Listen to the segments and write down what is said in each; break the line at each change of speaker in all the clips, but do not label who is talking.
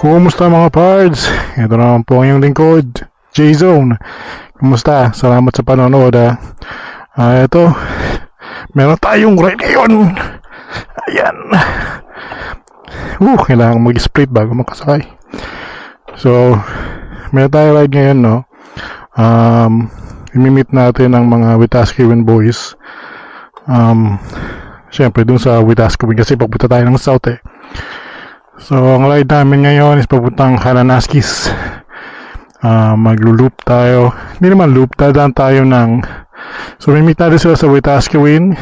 Kumusta mga pards? Ito naman po ang iyong lingkod, J-Zone. Kumusta? Salamat sa panonood ito, meron tayong ride ngayon. Ayan. Kailangan mag-split bago makasakay. So, meron tayong ride ngayon, no? Imimit natin ang mga Wetaskiwin boys. Siyempre dun sa Wetaskiwin kasi papunta tayo ng south eh. So, ang ride namin ngayon is papuntang Kananaskis. Maglo-loop tayo. Hindi naman loop, dadaan tayo ng... So, imimit natin sila sa Wetaskiwin.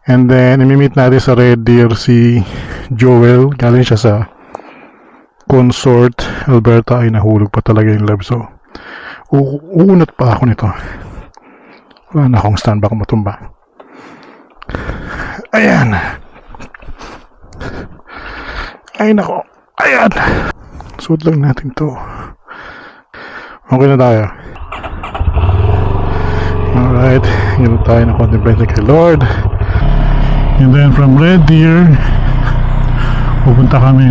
And then, imimit natin sa Red Deer si Joel. Galing siya sa Consort, Alberta. Ay, nahulog pa talaga yung love. So, uunat pa ako nito. Wala na akong stand, baka matumba. Ayan. Ay nako, ayan. Suot lang natin to. Okay na tayo. Alright, yun tayo na contemplate kay Lord. And then from Red Deer, papunta kami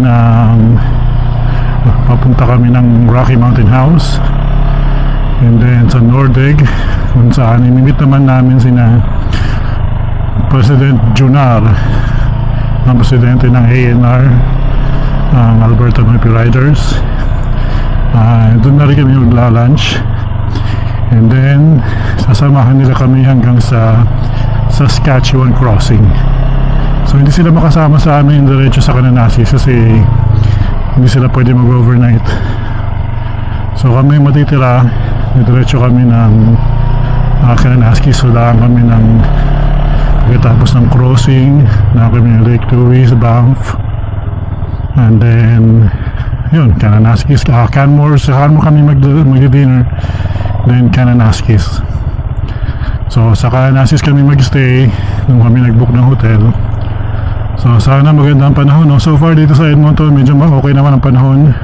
ng Rocky Mountain House. And then sa Nordeg, kung saan inimit naman namin sina President Junar, ang presidente ng ANR, ang Alberta Moppy Riders. Doon na rin kami magla-lunch. And then sasamahan nila kami hanggang sa Saskatchewan crossing. So hindi sila makasama sa amin diretso sa Kananaskis kasi hindi sila pwede mag-overnight. So kami matitira, diretso kami ng Kananaskis. So daan kami ng pagkatapos ng crossing na kami ng Lake Louise, Banff, and then yun, Kananaskis, Canmore kami mag-dinner, then Kananaskis. So sa Kananaskis kami mag-stay nung kami nag-book ng hotel. So sana maganda ang panahon, no? So far dito sa Edmonton medyo okay naman ang panahon.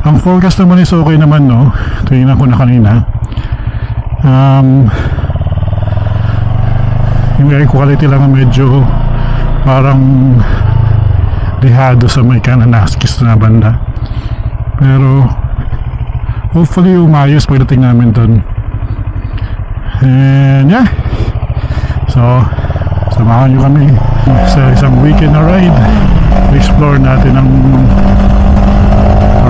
Ang forecast naman is okay naman, no? Tingnan ko na kanina. Yung air quality lang medyo parang dehado sa may Kananaskis na banda, pero hopefully umayos pagdating namin doon. And yeah, so samahan nyo kami sa isang weekend na ride. Explore natin ang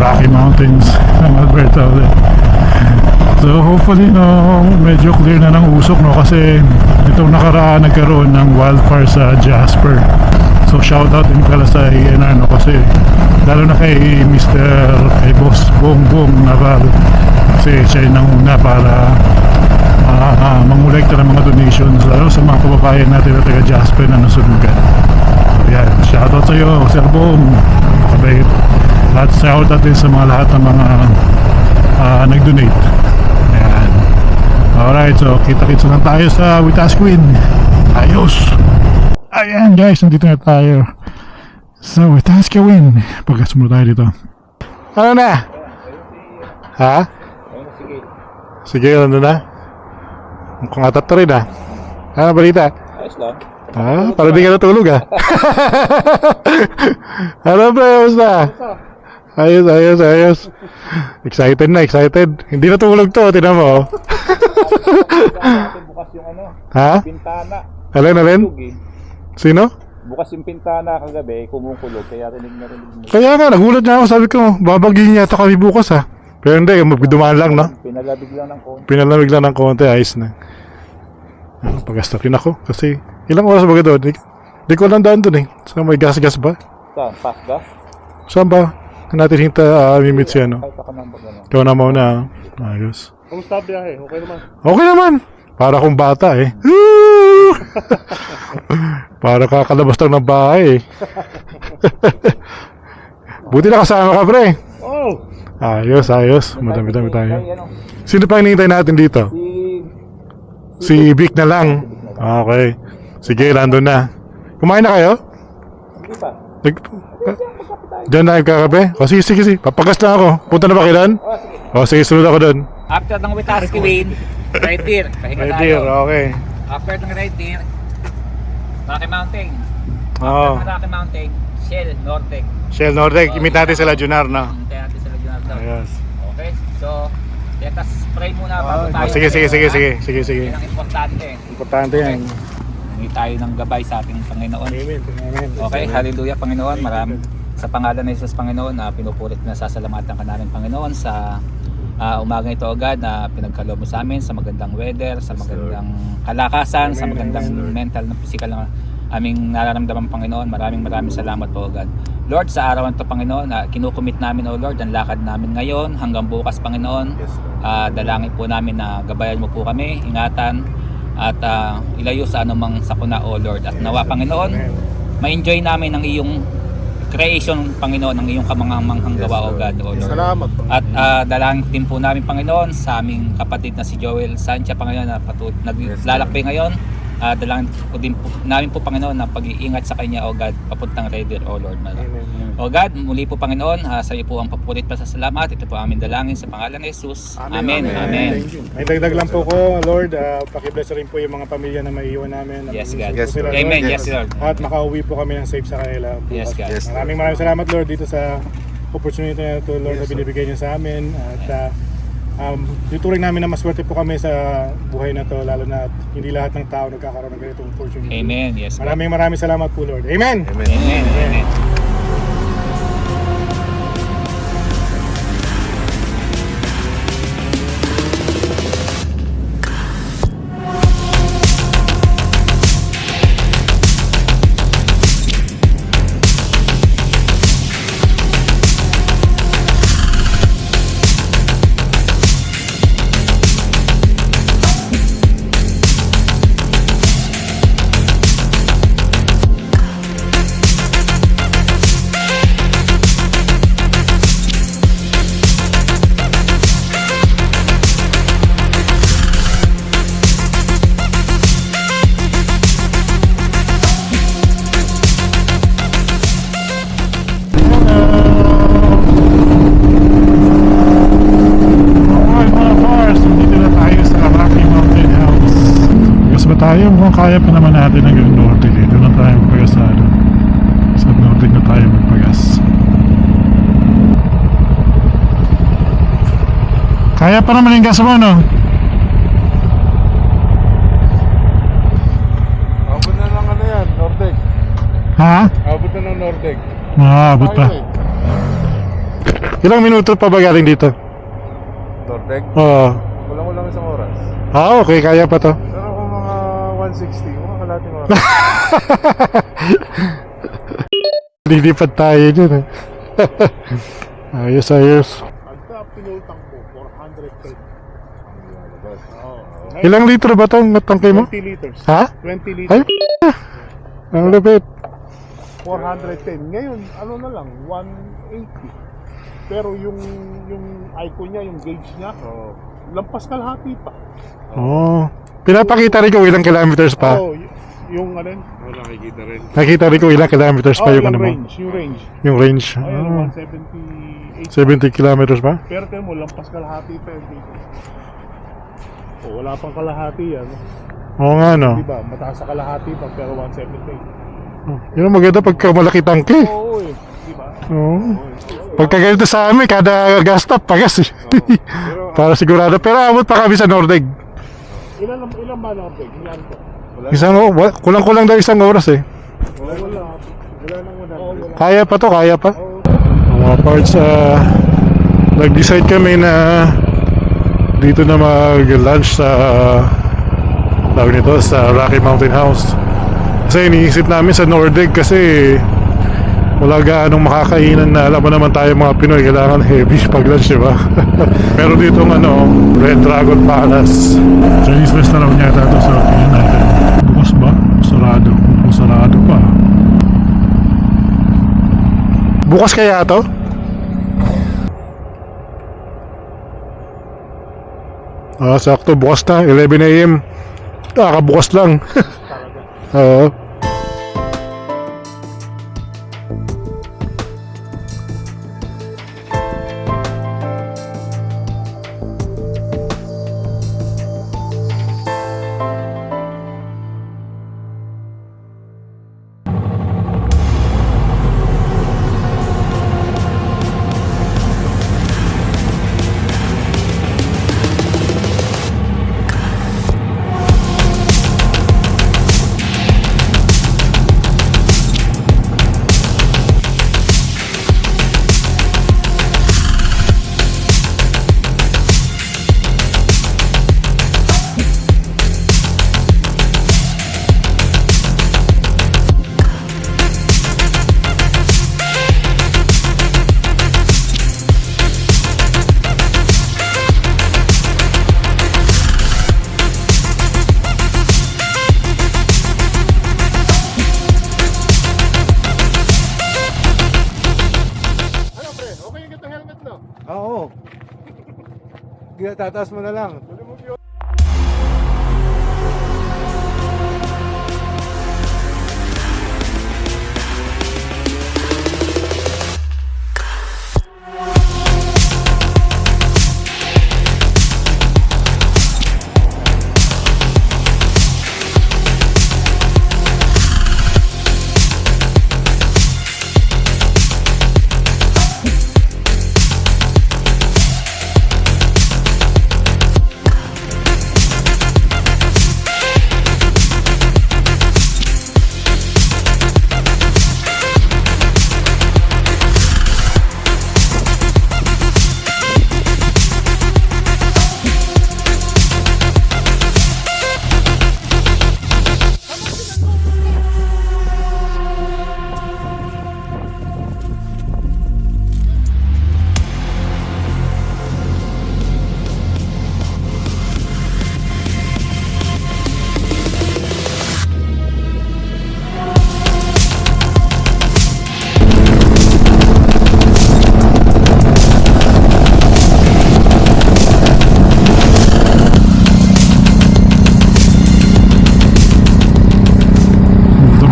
Rocky Mountains ng Alberta ulit. So hopefully, no, medyo clear na ng usok, no, kasi itong nakaraan nagkaroon ng wildfire sa Jasper. So shoutout din pala sa ANR, no, kasi lalo na kay Boss Bongbong Naval, kasi siya yung nanguna para mangolekta ng mga donations lalo sa mga kababayan natin na taga Jasper na nasunugan. So yan, shoutout sa iyo Sir Bong, kabait. At shoutout din sa lahat ng mga nag-donate. Ayan. Alright, so kita-kits lang tayo sa Wetaskiwin. Ayos! Ayan guys, nandito na tayo sa Wetaskiwin. Pagkasunod tayo dito. Ano na? Ha? Sige, ano na? Mukhang atat na rin Ano balita?
Ayos lang.
Para di ka natulog Ano ba, basta? Ayos. Excited na, excited. Hindi natulog to, tinan mo.
Bukas yung
Ha?
pintana.
Alin? Sino?
Bukas yung pintana kagabi, kumukulog, kaya rinig mo.
Kaya nga, nagulat na ako, sabi ko, babagyin yata kami bukas Pero hindi, dumaan lang, no?
Pinalabig lang ng konti.
Ayos na. Pag-gasta rin ako, kasi ilang oras ba doon? Di ko lang daan doon So may gas-gas ba?
Saan? Pass gas?
Saan ba? Natin mimit siya, no?
Kahit ako nang bagano.
Ikaw na muna. Ayos.
Kumusta biyahe? Okay naman?
Okay naman. Para akong bata Para kakalabas lang ng bahay Buti na kasama ka, pre.
Oh!
Ayos. Madami tayo. Sino pa hinihintay natin dito? Si Vic na lang. Okay. Sige, nandun na. Kumain na kayo?
Hindi pa.
Diyan na kakape? Sige. Papagas na ako. Punta na ba kayo doon? Sige, sunod ako doon.
After ng Wetaskiwin, Red Deer. Pahinga
Red
tayo.
Deer, okay.
After ng Red Deer, Rocky Mountain.
Oo.
After ng Rocky Mountain, Shell Nortec.
Shell Nordic. Imit natin sila Junar, no?
Hintay natin sila Jonathan.
Ayos.
Okay, so let us pray muna bago tayo.
Sige.
Yan ang importante.
Importante yan.
Hindi tayo ng gabay sa ating Panginoon.
Amen.
Okay, hallelujah Panginoon. Sa pangalan ni Jesus Panginoon, pinupulit na sasalamatan ka namin Panginoon sa umaga ito agad na pinagkaloob mo sa amin sa magandang weather, sa magandang kalakasan, sa magandang mental na physical na aming nararamdaman Panginoon. Maraming salamat po agad. Lord, sa araw nito Panginoon, kinukumit namin o Lord ang lakad namin ngayon hanggang bukas Panginoon. Dalangin po namin na gabayan mo po kami, ingatan at ilayo sa anumang sakuna o Lord. At nawa Panginoon, ma-enjoy namin ang iyong creation Panginoon, ang iyong kamangang gawa o God o Lord.
Salamat.
At dalangin din po namin Panginoon sa aming kapatid na si Joel Sancha Panginoon na naglalakbay ngayon. Dalangin po din po, namin po Panginoon na pag-iingat sa kanya o God papuntang Raider o Lord. O God, muli po Panginoon, sa iyo po ang papulit pa sa salamat. Ito po aming dalangin sa pangalan ni Jesus. Amen.
May dagdag lang po ko, Lord. Pakibless rin po yung mga pamilya na maiiwan namin.
Yes God.
Yes, Lord.
Amen. Yes Lord.
At makauwi po kami ng safe sa kanila.
Yes God.
Yes.
Maraming salamat Lord dito sa opportunity na ito Lord na binibigay niyo sa amin. At tuturing namin na maswerte po kami sa buhay na to, lalo na hindi lahat ng tao nagkakaroon ng ganitong opportunity.
Amen. Yes God.
Maraming salamat po Lord. Amen.
Amen.
Tayo, mukhang kaya pa naman natin hanggang norte. Dito na tayo magpagasado. Sa norte na tayo magpagas. Kaya pa naman yung gas mo, no?
Abot na lang ano yan, Nordeg.
Ha?
Abot na ng Nordeg.
Abot pa. Ilang minuto pa ba galing dito?
Nordeg?
Oo.
Kulang isang oras.
Okay, kaya pa to.
Pero kung mga 160, mga kalating oras.
Lilipad tayo dyan eh. Ayos.
Pagka pinultang ko, 410.
Ilang litro ba itong tangke mo?
20 liters.
Ha?
20 liters.
Ay, ang lupit.
410. Ngayon, ano na lang, 180. Pero yung icon niya, yung gauge niya, lampas kalahati pa.
Pinapakita rin ko ilang kilometers pa.
Yung ano, nakikita rin.
Nakita rin ko ilang kilometers pa yung ano mo.
Range.
Yung range.
Ayun,
70
178.
kilometers pa?
Pero tayo mo, lampas kalahati pa yung dito. Wala pang kalahati yan.
Oo nga no.
Diba, mataas sa kalahati pa, pero 178.
Yun ang maganda pagka malaki tangke.
Oo eh, diba?
Oo. Pagka ganito sa amin, kada gas stop, pagas eh. Para sigurado. Pero abot pa kami sa Nordeg.
Ilan ba na Nordeg? Ilan po?
Kulang-kulang daw isang oras eh.
Wala nang wala.
Kaya pa to, kaya pa. Mga parts, nag-decide kami na dito na mag-lunch sa tawag nito, sa Rocky Mountain House. Kasi iniisip namin sa Nordeg kasi wala gaanong makakainan na alam mo naman tayo mga Pinoy, kailangan heavy pag lunch, diba? Pero dito Red Dragon Palace, Chinese restaurant niya ito, so tingnan natin. Bukas ba? Sarado pa. Bukas kaya ito? Sakto, bukas na, 11 AM. Kakabukas lang. Oo.
Tataas mo na lang.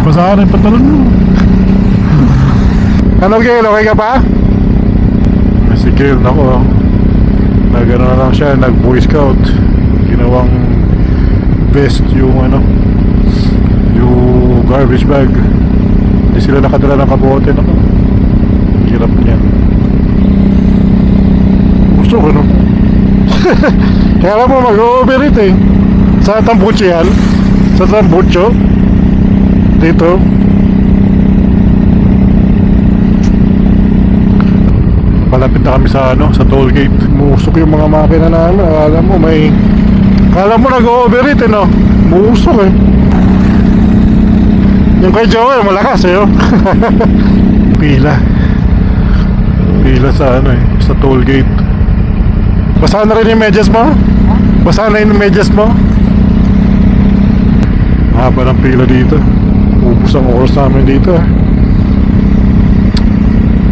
Basahan yung pantalon mo.
Ano Gil, okay ka pa?
Si Gil, nako. Nag-ano na lang siya, nag-boy scout. Ginawang vest yung ano, yung garbage bag. Hindi sila nakadala ng kabote, nako. Hirap niyan. Gusto ko, no? Kaya mo mag-overeat eh. Sa Tambucho yan? Sa Tambucho? Dito. Malapit na kami sa ano, sa toll gate. Musok yung mga makina na ano, akala mo nag-overeat eh, no? Musok eh. Yung kay Joey malakas eh, oh. Pila sa ano eh, sa toll gate. Basa na rin yung medyas mo? Basa na yung medyas mo? Haba ng pila dito. Ubus ang oras namin dito eh.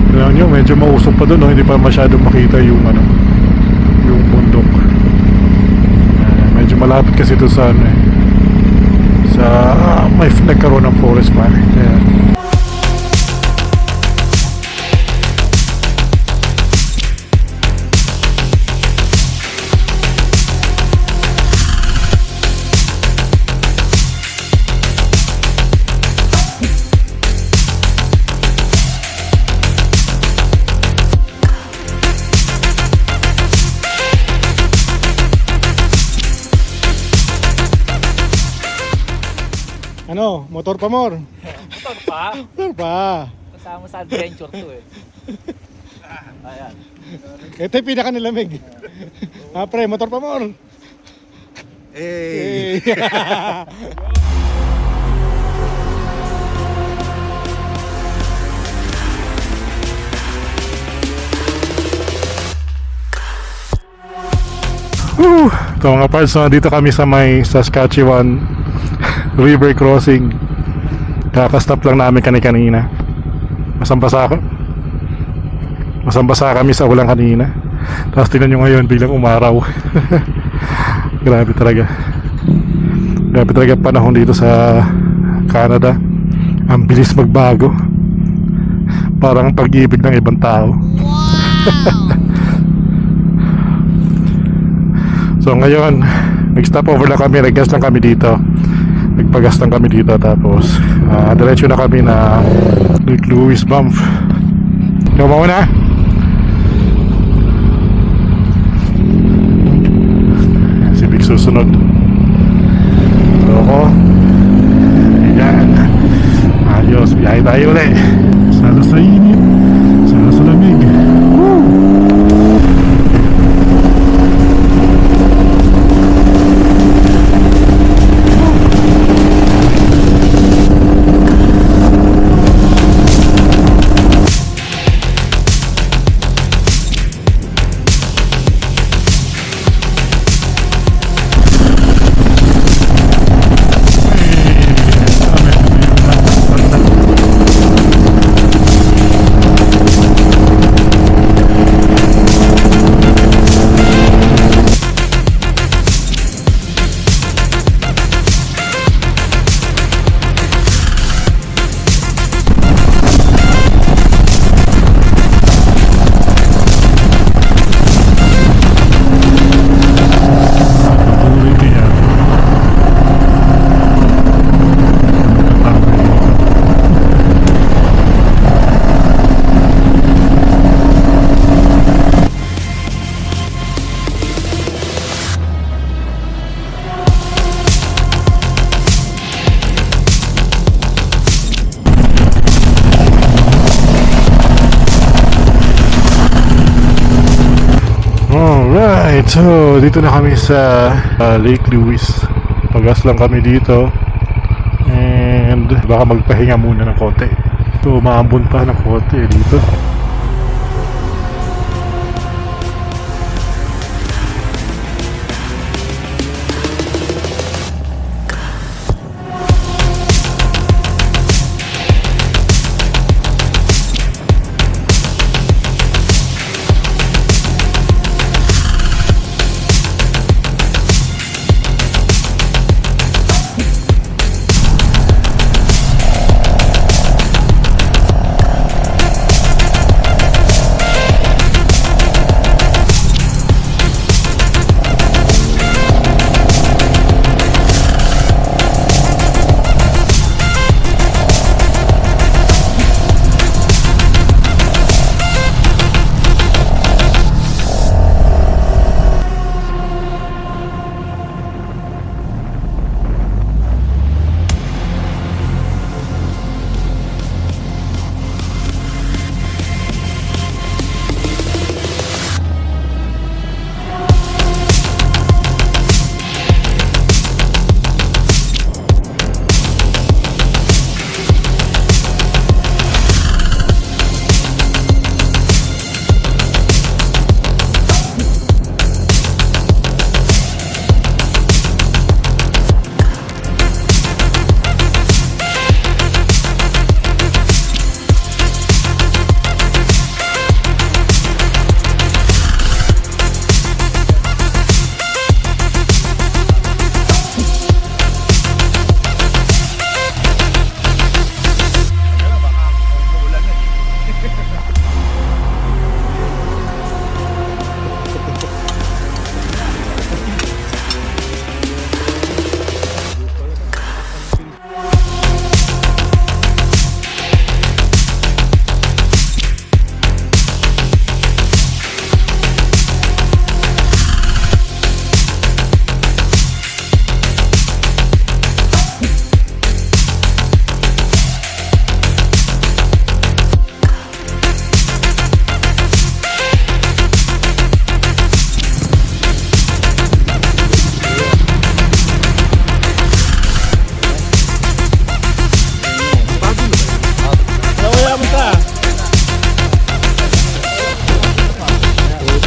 Kailangan nyo, medyo mausok pa dun, no? Hindi pa masyadong makita yung ano, yung bundok. Medyo malapit kasi ito sa ano eh, sa may nagkaroon ng forest fire. Kaya
Ano, motor pa more?
Motor pa.
Motor pa.
Kasama sa adventure to eh. Ayan.
Ito yung pinakanilamig. Pre, motor pa more. Hey.
ito mga parts, no? Dito kami sa may Saskatchewan River Crossing. Kakastop lang namin kanina. Masambasa kami sa ulan kanina. Tapos tingnan nyo ngayon, biglang umaraw. Grabe talaga panahon dito sa Canada. Ang bilis magbago. Parang pag-ibig ng ibang tao. So ngayon, nag-stop over lang kami, nag-gas lang kami dito. Nagpagas lang kami dito, tapos diretso na kami na Lake Louise Banff. Ikaw mauna? Si Big susunod. So ako, ayan. Ayos, biyahe tayo ulit. Salo sa init, salo sa lamig. Woo! So, dito na kami sa Lake Louise. Pagas lang kami dito. And baka magpahinga muna ng konti. So, maambon pa ng konti dito.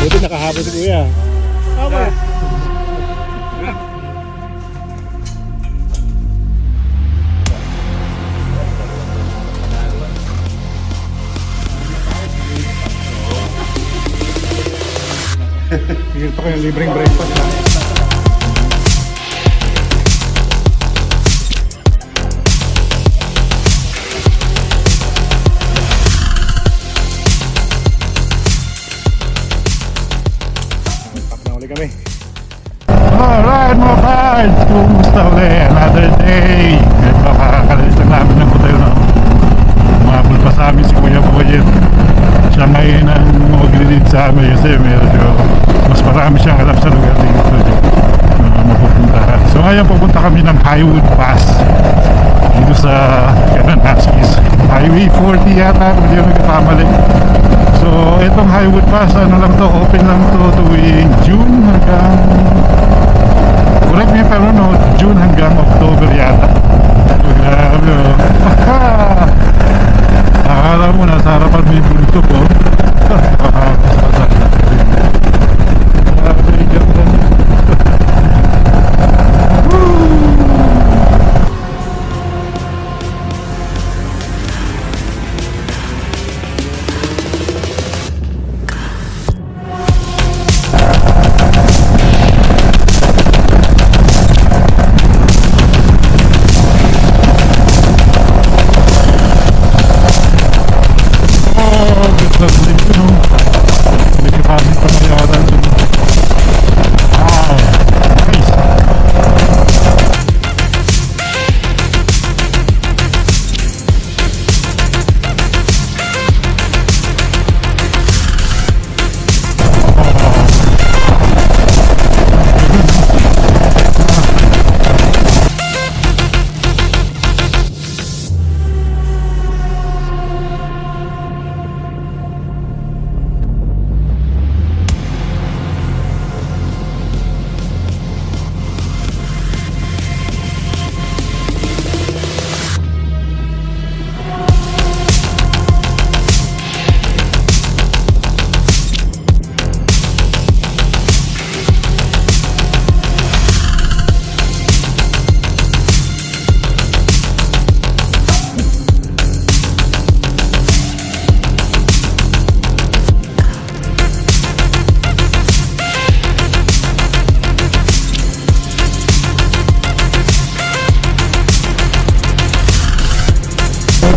Buti nakahabol si Kuya. Tama. Bigyan pa kayo libreng breakfast ha. Kami. Alright mga pards, kumusta ulit? Another day. Ito kakakalis lang namin ng hotel na umabol pa sa amin si Kuya Boyet. Siya ngayon ang mag-lead sa amin kasi medyo mas marami siyang alam sa lugar dito na mapupuntahan. So ngayon pupunta kami ng Highwood Pass dito sa Kananaskis. Highway 40 yata kung di ako nagkakamali. So itong Highwood Pass, ano lang to, open lang to tuwing June hanggang, correct me if I'm wrong, June hanggang October yata. So grabe oh. Akala mo nasa harapan mo yung bundok oh. Grabe, ganda.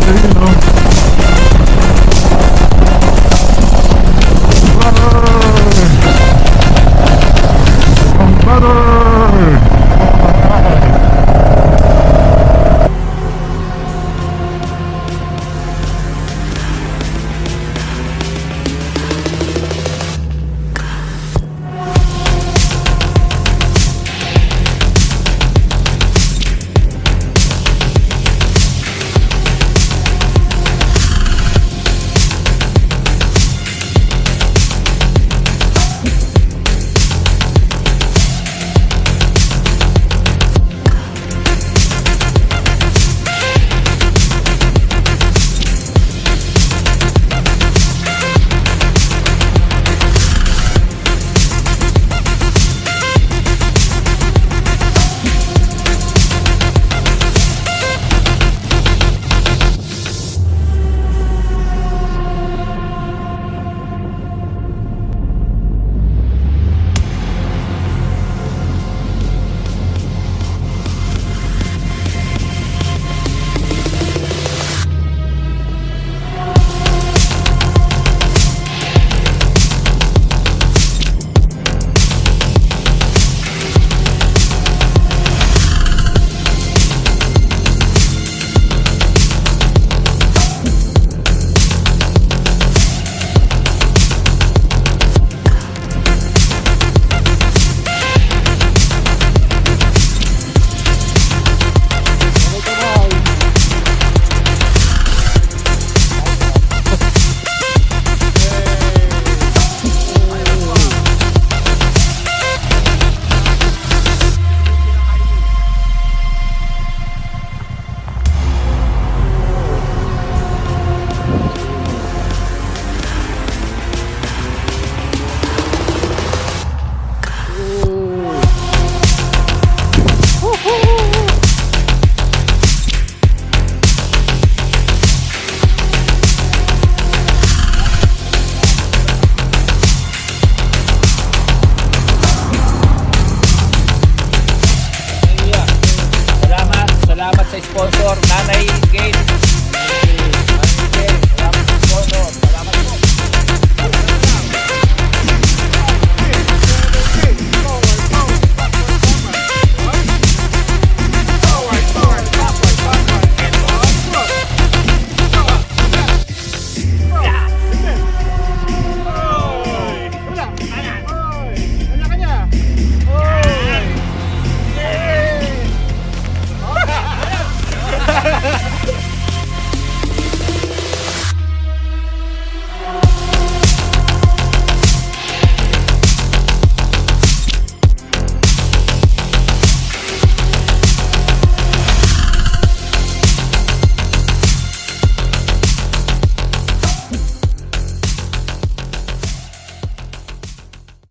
There you go.